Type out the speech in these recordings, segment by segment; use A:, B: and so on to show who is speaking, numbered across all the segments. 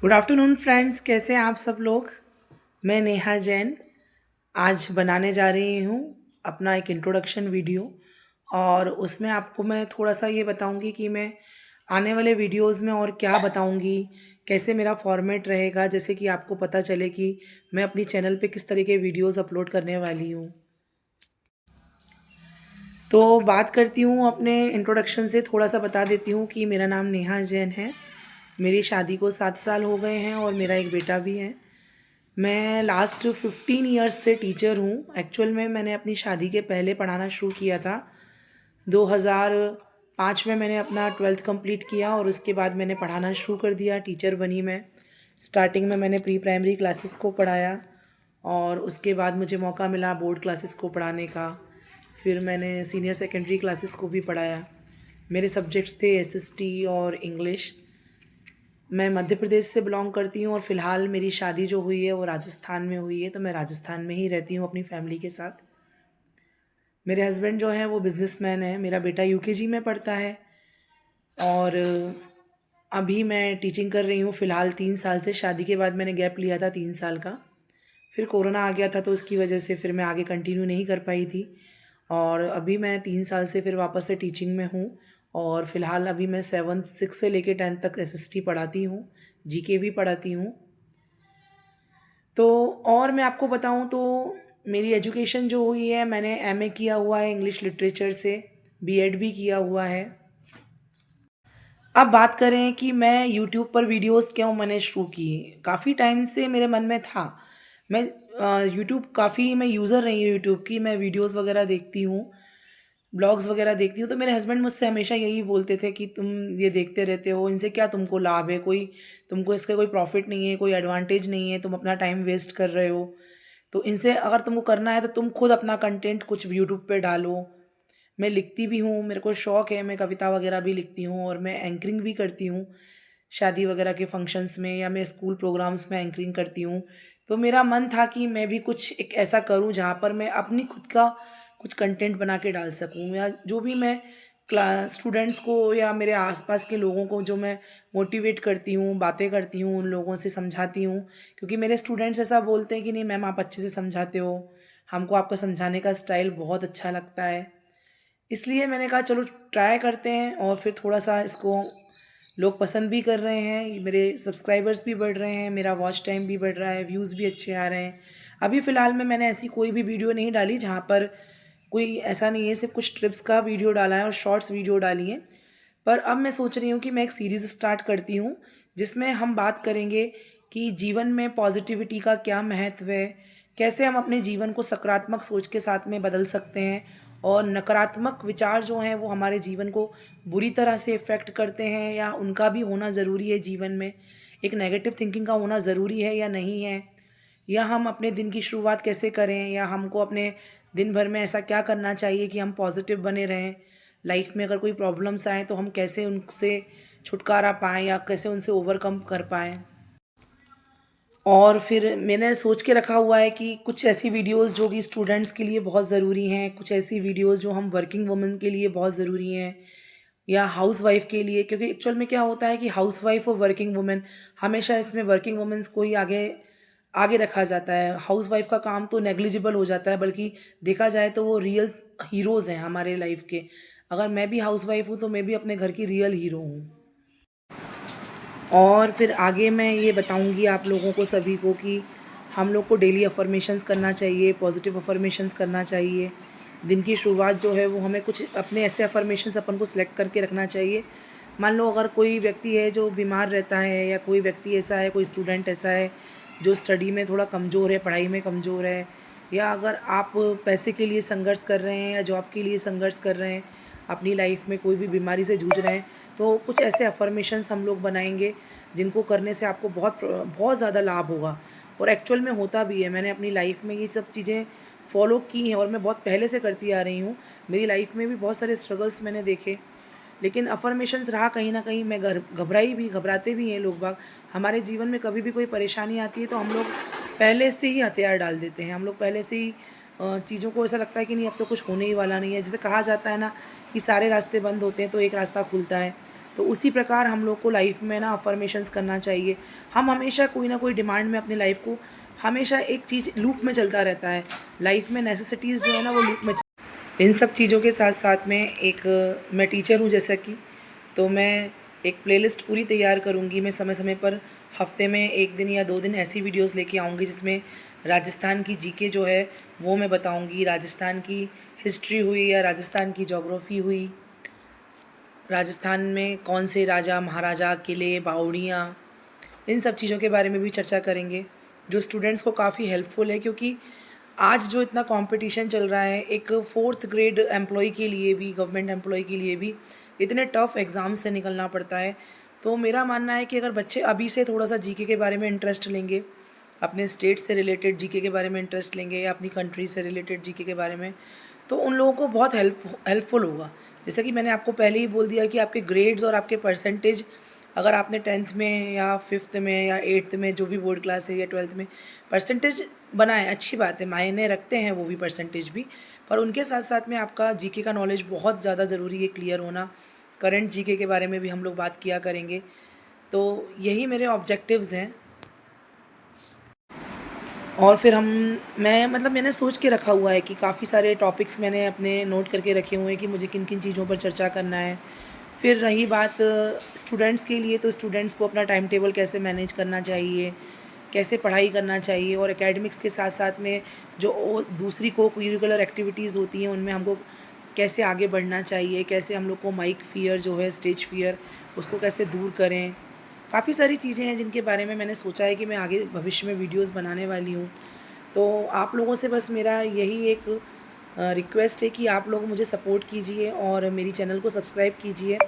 A: Good afternoon friends, कैसे हैं आप सब लोग। मैं नेहा जैन आज बनाने जा रही हूँ अपना एक इंट्रोडक्शन वीडियो। और उसमें आपको मैं थोड़ा सा ये बताऊँगी कि मैं आने वाले वीडियोस में और क्या बताऊँगी, कैसे मेरा फॉर्मेट रहेगा, जैसे कि आपको पता चले कि मैं अपनी चैनल पे किस तरह के वीडियोस अपलोड करने वाली हूँ। तो बात करती हूँ अपने इंट्रोडक्शन से, थोड़ा सा बता देती हूँ कि मेरा नाम नेहा जैन है। मेरी शादी को 7 साल हो गए हैं और मेरा एक बेटा भी है। मैं लास्ट 15 ईयर्स से टीचर हूँ। एक्चुअल में मैंने अपनी शादी के पहले पढ़ाना शुरू किया था। 2005 में मैंने अपना 12th कंप्लीट किया और उसके बाद मैंने पढ़ाना शुरू कर दिया, टीचर बनी मैं। स्टार्टिंग में मैंने प्री प्राइमरी क्लासेस को पढ़ाया और उसके बाद मुझे मौका मिला बोर्ड क्लासेस को पढ़ाने का। फिर मैंने सीनियर सेकेंडरी क्लासेस को भी पढ़ाया। मेरे सब्जेक्ट्स थे एसएसटी और इंग्लिश। मैं मध्य प्रदेश से बिलोंग करती हूँ और फ़िलहाल मेरी शादी जो हुई है वो राजस्थान में हुई है, तो मैं राजस्थान में ही रहती हूँ अपनी फैमिली के साथ। मेरे हस्बैंड जो हैं वो बिजनेसमैन हैं। मेरा बेटा यूकेजी में पढ़ता है और अभी मैं टीचिंग कर रही हूँ फ़िलहाल 3 साल से। शादी के बाद मैंने गैप लिया था 3 साल का, फिर कोरोना आ गया था तो उसकी वजह से फिर मैं आगे कंटिन्यू नहीं कर पाई थी। और अभी मैं 3 साल से फिर वापस से टीचिंग में हूँ और फ़िलहाल अभी मैं 6 से लेके 10 तक एसएसटी पढ़ाती हूँ, जीके भी पढ़ाती हूँ। तो और मैं आपको बताऊँ तो मेरी एजुकेशन जो हुई है, मैंने एमए किया हुआ है इंग्लिश लिटरेचर से, बीएड भी किया हुआ है। अब बात करें कि मैं यूट्यूब पर वीडियोस क्यों मैंने शुरू की। काफ़ी टाइम से मेरे मन में था। मैं यूट्यूब काफ़ी मैं यूज़र रही हूँ यूट्यूब की। मैं वीडियोस वगैरह देखती हूँ, ब्लॉग्स वगैरह देखती हूँ। तो मेरे हस्बैंड मुझसे हमेशा यही बोलते थे कि तुम ये देखते रहते हो, इनसे क्या तुमको लाभ है, कोई तुमको इसका कोई प्रॉफिट नहीं है, कोई एडवांटेज नहीं है, तुम अपना टाइम वेस्ट कर रहे हो। तो इनसे अगर तुमको करना है तो तुम खुद अपना कंटेंट कुछ यूट्यूब पे डालो। मैं लिखती भी हूँ, मेरे को शौक़ है, मैं कविता वगैरह भी लिखती हूँ और मैं एंकरिंग भी करती हूँ शादी वगैरह के फंक्शंस में, या मैं स्कूल प्रोग्राम्स में एंकरिंग करती हूँ। तो मेरा मन था कि मैं भी कुछ एक ऐसा करूँ जहाँ पर मैं अपनी खुद का कुछ कंटेंट बना के डाल सकूँ, या जो भी मैं क्लास स्टूडेंट्स को या मेरे आसपास के लोगों को जो मैं मोटिवेट करती हूँ, बातें करती हूँ, उन लोगों से समझाती हूँ। क्योंकि मेरे स्टूडेंट्स ऐसा बोलते हैं कि नहीं मैम आप अच्छे से समझाते हो, हमको आपका समझाने का स्टाइल बहुत अच्छा लगता है। इसलिए मैंने कहा चलो ट्राई करते हैं, और फिर थोड़ा सा इसको लोग पसंद भी कर रहे हैं, मेरे सब्सक्राइबर्स भी बढ़ रहे हैं, मेरा वॉच टाइम भी बढ़ रहा है, व्यूज़ भी अच्छे आ रहे हैं। अभी फ़िलहाल में मैंने ऐसी कोई भी वीडियो नहीं डाली जहाँ पर कोई ऐसा नहीं है, सिर्फ कुछ ट्रिप्स का वीडियो डाला है और शॉर्ट्स वीडियो डाली है। पर अब मैं सोच रही हूँ कि मैं एक सीरीज़ स्टार्ट करती हूँ जिसमें हम बात करेंगे कि जीवन में पॉजिटिविटी का क्या महत्व है, कैसे हम अपने जीवन को सकारात्मक सोच के साथ में बदल सकते हैं, और नकारात्मक विचार जो हैं वो हमारे जीवन को बुरी तरह से इफ़ेक्ट करते हैं या उनका भी होना ज़रूरी है जीवन में। एक नेगेटिव थिंकिंग का होना ज़रूरी है या नहीं है, या हम अपने दिन की शुरुआत कैसे करें, या हमको अपने दिन भर में ऐसा क्या करना चाहिए कि हम पॉजिटिव बने रहें। लाइफ में अगर कोई प्रॉब्लम्स आएँ तो हम कैसे उनसे छुटकारा पाएँ या कैसे उनसे ओवरकम कर पाएँ। और फिर मैंने सोच के रखा हुआ है कि कुछ ऐसी वीडियोस जो कि स्टूडेंट्स के लिए बहुत ज़रूरी हैं, कुछ ऐसी वीडियोस जो हम वर्किंग वुमेन के लिए बहुत ज़रूरी हैं, या हाउस वाइफ के लिए। क्योंकि एक्चुअल में क्या होता है कि हाउस वाइफ और वर्किंग वुमेन, हमेशा इसमें वर्किंग वुमेन्स को ही आगे आगे रखा जाता है। हाउस वाइफ का काम तो नेग्लिजिबल हो जाता है, बल्कि देखा जाए तो वो रियल हीरोज़ हैं हमारे लाइफ के। अगर मैं भी हाउस वाइफ हूँ तो मैं भी अपने घर की रियल हीरो हूँ। और फिर आगे मैं ये बताऊंगी आप लोगों को सभी को कि हम लोग को डेली अफर्मेशंस करना चाहिए, पॉजिटिव अफर्मेशंस करना चाहिए। दिन की शुरुआत जो है वो हमें कुछ अपने ऐसे अफर्मेशंस अपन को सिलेक्ट करके रखना चाहिए। मान लो अगर कोई व्यक्ति है जो बीमार रहता है, या कोई व्यक्ति ऐसा है, कोई स्टूडेंट ऐसा है जो स्टडी में थोड़ा कमज़ोर है, पढ़ाई में कमज़ोर है, या अगर आप पैसे के लिए संघर्ष कर रहे हैं या जॉब के लिए संघर्ष कर रहे हैं, अपनी लाइफ में कोई भी बीमारी से जूझ रहे हैं, तो कुछ ऐसे अफर्मेशंस हम लोग बनाएंगे जिनको करने से आपको बहुत बहुत ज़्यादा लाभ होगा। और एक्चुअल में होता भी है। मैंने अपनी लाइफ में ये सब चीज़ें फॉलो की हैं और मैं बहुत पहले से करती आ रही हूँ। मेरी लाइफ में भी बहुत सारे स्ट्रगल्स मैंने देखे, लेकिन अफर्मेशंस रहा कहीं ना कहीं। मैं घबराते भी हैं लोग बाग। हमारे जीवन में कभी भी कोई परेशानी आती है तो हम लोग पहले से ही हथियार डाल देते हैं। हम लोग पहले से ही चीज़ों को ऐसा लगता है कि नहीं अब तो कुछ होने ही वाला नहीं है। जैसे कहा जाता है ना कि सारे रास्ते बंद होते हैं तो एक रास्ता खुलता है। तो उसी प्रकार हम लोग को लाइफ में ना अफर्मेशंस करना चाहिए। हम हमेशा कोई ना कोई डिमांड में अपनी लाइफ को, हमेशा एक चीज़ लूप में चलता रहता है। लाइफ में नेसेसिटीज़ जो है ना वो लूप में इन सब चीज़ों के साथ साथ में एक मैं टीचर हूँ जैसा कि, तो मैं एक प्लेलिस्ट पूरी तैयार करूँगी। मैं समय समय पर हफ्ते में 1 दिन या 2 दिन ऐसी वीडियोस लेके आऊँगी जिसमें राजस्थान की जीके जो है वो मैं बताऊँगी, राजस्थान की हिस्ट्री हुई या राजस्थान की ज्योग्राफी हुई, राजस्थान में कौन से राजा महाराजा, किले, बावड़ियाँ, इन सब चीज़ों के बारे में भी चर्चा करेंगे, जो स्टूडेंट्स को काफ़ी हेल्पफुल है। क्योंकि आज जो इतना कंपटीशन चल रहा है, एक 4th ग्रेड एम्प्लॉय के लिए भी, गवर्नमेंट एम्प्लॉय के लिए भी इतने टफ़ एग्ज़ाम से निकलना पड़ता है। तो मेरा मानना है कि अगर बच्चे अभी से थोड़ा सा जीके के बारे में इंटरेस्ट लेंगे, अपने स्टेट से रिलेटेड जीके के बारे में इंटरेस्ट लेंगे या अपनी कंट्री से रिलेटेड जीके के बारे में, तो उन लोगों को बहुत हेल्पफुल होगा। जैसे कि मैंने आपको पहले ही बोल दिया कि आपके ग्रेड्स और आपके परसेंटेज, अगर आपने 10th में या 5th में या 8th में जो भी बोर्ड क्लास है या 12th में परसेंटेज बनाए, अच्छी बात है, मायने रखते हैं वो भी परसेंटेज भी, पर उनके साथ साथ में आपका जीके का नॉलेज बहुत ज़्यादा ज़रूरी है, क्लियर होना। करंट जीके के बारे में भी हम लोग बात किया करेंगे। तो यही मेरे ऑब्जेक्टिव्स हैं। और फिर मैंने सोच के रखा हुआ है कि काफ़ी सारे टॉपिक्स मैंने अपने नोट करके रखे हुए हैं कि मुझे किन किन चीज़ों पर चर्चा करना है। फिर रही बात स्टूडेंट्स के लिए, तो स्टूडेंट्स को अपना टाइम टेबल कैसे मैनेज करना चाहिए, कैसे पढ़ाई करना चाहिए, और एकेडमिक्स के साथ साथ में जो दूसरी को करिकुलर एक्टिविटीज़ होती हैं उनमें हमको कैसे आगे बढ़ना चाहिए, कैसे हम लोग को माइक फ़ियर जो है, स्टेज फ़ियर, उसको कैसे दूर करें। काफ़ी सारी चीज़ें हैं जिनके बारे में मैंने सोचा है कि मैं आगे भविष्य में वीडियोस बनाने वाली हूँ। तो आप लोगों से बस मेरा यही एक रिक्वेस्ट है कि आप लोग मुझे सपोर्ट कीजिए और मेरी चैनल को सब्सक्राइब कीजिए,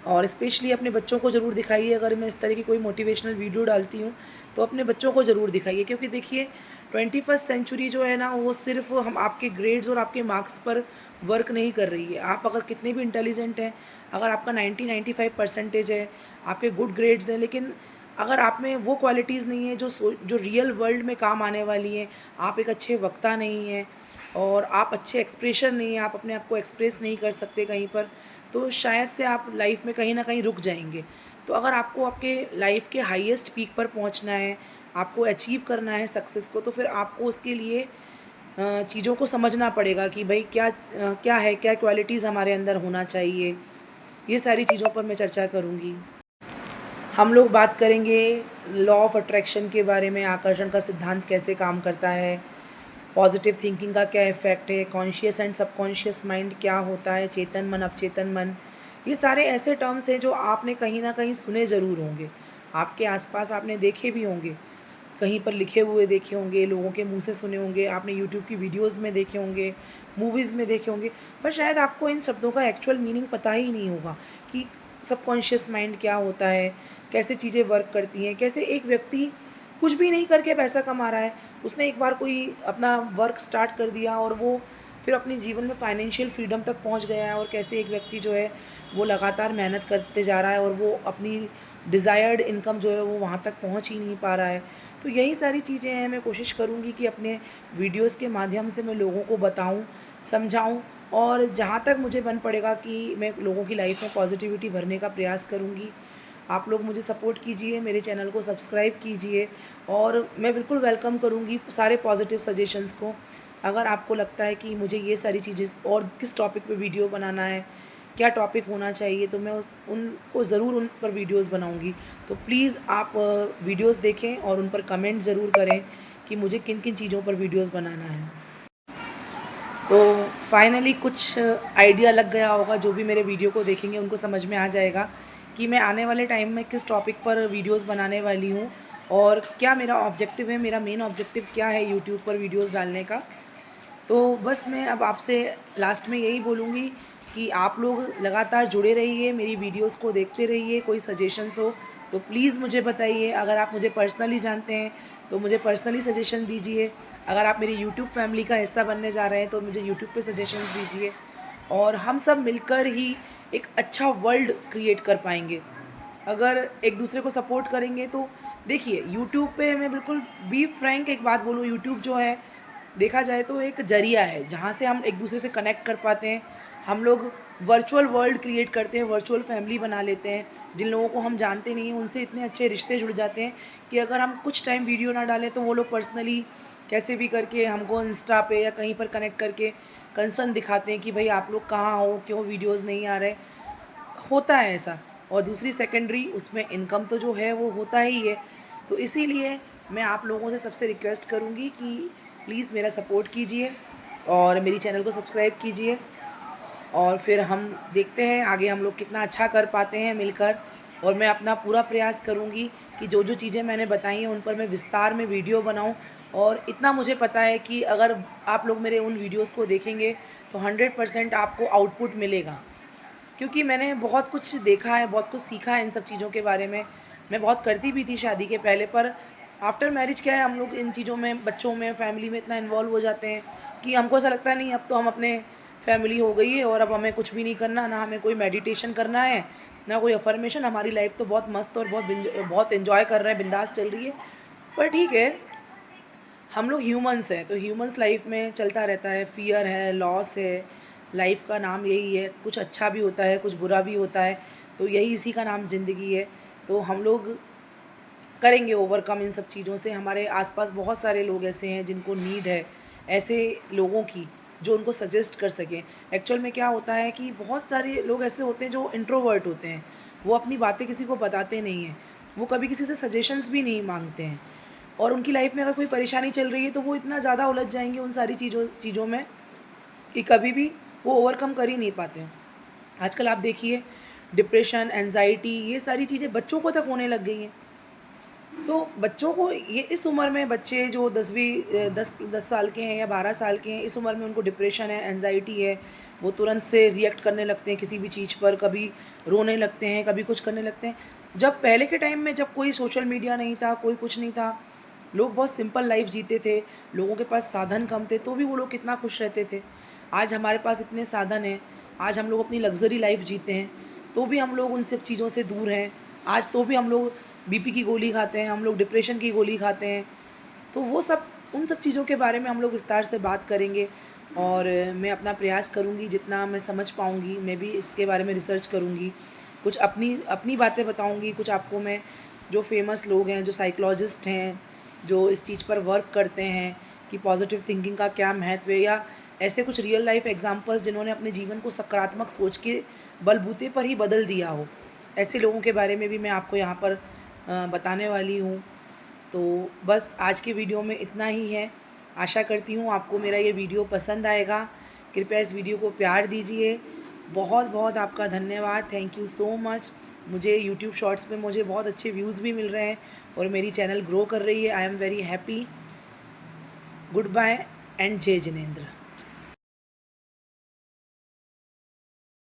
A: और स्पेशली अपने बच्चों को ज़रूर दिखाइए। अगर मैं इस तरह की कोई मोटिवेशनल वीडियो डालती हूँ तो अपने बच्चों को ज़रूर दिखाइए, क्योंकि देखिए 21st सेंचुरी जो है ना वो सिर्फ हम आपके ग्रेड्स और आपके मार्क्स पर वर्क नहीं कर रही है। आप अगर कितने भी इंटेलिजेंट हैं, अगर आपका 90-95 परसेंटेज है, आपके गुड ग्रेड्स हैं, लेकिन अगर आप में वो क्वालिटीज़ नहीं है जो रियल वर्ल्ड में काम आने वाली हैं, आप एक अच्छे वक्ता नहीं हैं और आप अच्छे एक्सप्रेशन नहीं हैं, आप अपने आप को एक्सप्रेस नहीं कर सकते कहीं पर, तो शायद से आप लाइफ में कहीं ना कहीं रुक जाएंगे। तो अगर आपको आपके लाइफ के हाईएस्ट पीक पर पहुंचना है, आपको अचीव करना है सक्सेस को, तो फिर आपको उसके लिए चीज़ों को समझना पड़ेगा कि भाई क्या है, क्या क्वालिटीज़ हमारे अंदर होना चाहिए। ये सारी चीज़ों पर मैं चर्चा करूँगी। हम लोग बात करेंगे लॉ ऑफ अट्रैक्शन के बारे में, आकर्षण का सिद्धांत कैसे काम करता है, पॉजिटिव थिंकिंग का क्या इफ़ेक्ट है, कॉन्शियस एंड सबकॉन्शियस माइंड क्या होता है, चेतन मन, अवचेतन मन। ये सारे ऐसे टर्म्स हैं जो आपने कहीं ना कहीं सुने ज़रूर होंगे, आपके आसपास आपने देखे भी होंगे, कहीं पर लिखे हुए देखे होंगे, लोगों के मुंह से सुने होंगे, आपने यूट्यूब की वीडियोस में देखे होंगे, मूवीज़ में देखे होंगे, पर शायद आपको इन शब्दों का एक्चुअल मीनिंग पता ही नहीं होगा कि सबकॉन्शियस माइंड क्या होता है, कैसे चीज़ें वर्क करती हैं, कैसे एक व्यक्ति कुछ भी नहीं करके पैसा कमा रहा है। उसने एक बार कोई अपना वर्क स्टार्ट कर दिया और वो फिर अपने जीवन में फाइनेंशियल फ्रीडम तक पहुंच गया है, और कैसे एक व्यक्ति जो है वो लगातार मेहनत करते जा रहा है और वो अपनी डिज़ायर्ड इनकम जो है वो वहाँ तक पहुँच ही नहीं पा रहा है। तो यही सारी चीज़ें हैं। मैं कोशिश करूँगी कि अपने वीडियोज़ के माध्यम से मैं लोगों को बताऊँ, समझाऊँ, और जहाँ तक मुझे बन पड़ेगा कि मैं लोगों की लाइफ में पॉजिटिविटी भरने का प्रयास करूँगी। आप लोग मुझे सपोर्ट कीजिए, मेरे चैनल को सब्सक्राइब कीजिए, और मैं बिल्कुल वेलकम करूँगी सारे पॉजिटिव सजेशंस को। अगर आपको लगता है कि मुझे ये सारी चीज़ें और किस टॉपिक पे वीडियो बनाना है, क्या टॉपिक होना चाहिए, तो मैं उनको ज़रूर उन पर वीडियोस बनाऊंगी। तो प्लीज़ आप वीडियोस देखें और उन पर कमेंट ज़रूर करें कि मुझे किन किन चीज़ों पर वीडियोस बनाना है। तो फाइनली कुछ आइडिया लग गया होगा, जो भी मेरे वीडियो को देखेंगे उनको समझ में आ जाएगा कि मैं आने वाले टाइम में किस टॉपिक पर वीडियोस बनाने वाली हूँ और क्या मेरा ऑब्जेक्टिव है, मेरा मेन ऑब्जेक्टिव क्या है यूट्यूब पर वीडियोस डालने का। तो बस मैं अब आपसे लास्ट में यही बोलूँगी कि आप लोग लगातार जुड़े रहिए, मेरी वीडियोस को देखते रहिए। कोई सजेशंस हो तो प्लीज़ मुझे बताइए। अगर आप मुझे पर्सनली जानते हैं तो मुझे पर्सनली सजेशन दीजिए। अगर आप मेरी यूट्यूब फैमिली का हिस्सा बनने जा रहे हैं तो मुझे यूट्यूब पे सजेशंस दीजिए, और हम सब मिलकर ही एक अच्छा वर्ल्ड क्रिएट कर पाएंगे। अगर एक दूसरे को सपोर्ट करेंगे तो देखिए, यूट्यूब पे मैं बिल्कुल बी फ्रैंक एक बात बोलूँ, यूट्यूब जो है देखा जाए तो एक जरिया है जहाँ से हम एक दूसरे से कनेक्ट कर पाते हैं, हम लोग वर्चुअल वर्ल्ड क्रिएट करते हैं, वर्चुअल फैमिली बना लेते हैं। जिन लोगों को हम जानते नहीं हैं उनसे इतने अच्छे रिश्ते जुड़ जाते हैं कि अगर हम कुछ टाइम वीडियो ना डालें तो वो लोग पर्सनली कैसे भी करके हमको इंस्टा पे या कहीं पर कनेक्ट करके कंसर्न दिखाते हैं कि भाई आप लोग कहाँ हो, क्यों वीडियोज़ नहीं आ रहे। होता है ऐसा। और दूसरी सेकेंडरी उसमें इनकम तो जो है वो होता ही है। तो इसीलिए मैं आप लोगों से सबसे रिक्वेस्ट करूँगी कि प्लीज़ मेरा सपोर्ट कीजिए और मेरी चैनल को सब्सक्राइब कीजिए, और फिर हम देखते हैं आगे हम लोग कितना अच्छा कर पाते हैं मिलकर। और मैं अपना पूरा प्रयास करूँगी कि जो जो चीज़ें मैंने बताई हैं उन पर मैं विस्तार में वीडियो बनाऊँ। और इतना मुझे पता है कि अगर आप लोग मेरे उन वीडियोज़ को देखेंगे तो 100% आपको आउटपुट मिलेगा, क्योंकि मैंने बहुत कुछ देखा है, बहुत कुछ सीखा है इन सब चीज़ों के बारे में। मैं बहुत करती भी थी शादी के पहले, पर आफ्टर मैरिज क्या है, हम लोग इन चीज़ों में, बच्चों में, फैमिली में इतना इन्वॉल्व हो जाते हैं कि हमको ऐसा लगता है नहीं अब तो हम अपने फैमिली हो गई है और अब हमें कुछ भी नहीं करना, ना हमें कोई मेडिटेशन करना है, ना कोई अफर्मेशन। हमारी लाइफ तो बहुत मस्त और बहुत इन्जॉय कर रहे हैं, बिंदास चल रही है। पर ठीक है, हम लोग ह्यूमंस हैं, तो ह्यूमंस लाइफ में चलता रहता है, फियर है, लॉस है। लाइफ का नाम यही है, कुछ अच्छा भी होता है, कुछ बुरा भी होता है, तो यही इसी का नाम ज़िंदगी है। तो हम लोग करेंगे ओवरकम इन सब चीज़ों से। हमारे आसपास बहुत सारे लोग ऐसे हैं जिनको नीड है ऐसे लोगों की, जो उनको सजेस्ट कर सकें। एक्चुअल में क्या होता है कि बहुत सारे लोग ऐसे होते हैं जो इंट्रोवर्ट होते हैं, वो अपनी बातें किसी को बताते नहीं हैं, वो कभी किसी से सजेशंस भी नहीं मांगते हैं। और उनकी लाइफ में अगर कोई परेशानी चल रही है तो वो इतना ज़्यादा उलझ जाएंगे उन सारी चीज़ों में कि कभी भी वो ओवरकम कर ही नहीं पाते हैं। आजकल आप देखिए, डिप्रेशन, एंजाइटी, ये सारी चीज़ें बच्चों को तक होने लग गई हैं। तो बच्चों को ये इस उम्र में, बच्चे जो 10 साल के हैं या 12 साल के हैं, इस उम्र में उनको डिप्रेशन है, एंजाइटी है, वो तुरंत से रिएक्ट करने लगते हैं किसी भी चीज़ पर, कभी रोने लगते हैं, कभी कुछ करने लगते हैं। जब पहले के टाइम में, जब कोई सोशल मीडिया नहीं था, कोई कुछ नहीं था, लोग बहुत सिंपल लाइफ जीते थे, लोगों के पास साधन कम थे, तो भी वो लोग कितना खुश रहते थे। आज हमारे पास इतने साधन हैं, आज हम लोग अपनी लग्जरी लाइफ जीते हैं, तो भी हम लोग उन सब चीज़ों से दूर हैं। आज तो भी हम लोग बीपी की गोली खाते हैं, हम लोग डिप्रेशन की गोली खाते हैं। तो वो सब, उन सब चीज़ों के बारे में हम लोग विस्तार से बात करेंगे। और मैं अपना प्रयास करूँगी, जितना मैं समझ पाऊँगी मैं भी इसके बारे में रिसर्च करूँगी, कुछ अपनी अपनी बातें बताऊँगी, कुछ आपको मैं, जो फेमस लोग हैं, जो साइकोलॉजिस्ट हैं, जो इस चीज़ पर वर्क करते हैं कि पॉजिटिव थिंकिंग का क्या महत्व है, या ऐसे कुछ रियल लाइफ एग्जांपल्स जिन्होंने अपने जीवन को सकारात्मक सोच के बलबूते पर ही बदल दिया हो, ऐसे लोगों के बारे में भी मैं आपको यहाँ पर बताने वाली हूँ। तो बस आज के वीडियो में इतना ही है। आशा करती हूँ आपको मेरा ये वीडियो पसंद आएगा। कृपया इस वीडियो को प्यार दीजिए। बहुत बहुत आपका धन्यवाद, थैंक यू सो मच। मुझे यूट्यूब शॉर्ट्स पे मुझे बहुत अच्छे व्यूज़ भी मिल रहे हैं और मेरी चैनल ग्रो कर रही है। I am very happy. Goodbye and जय जिनेंद्र।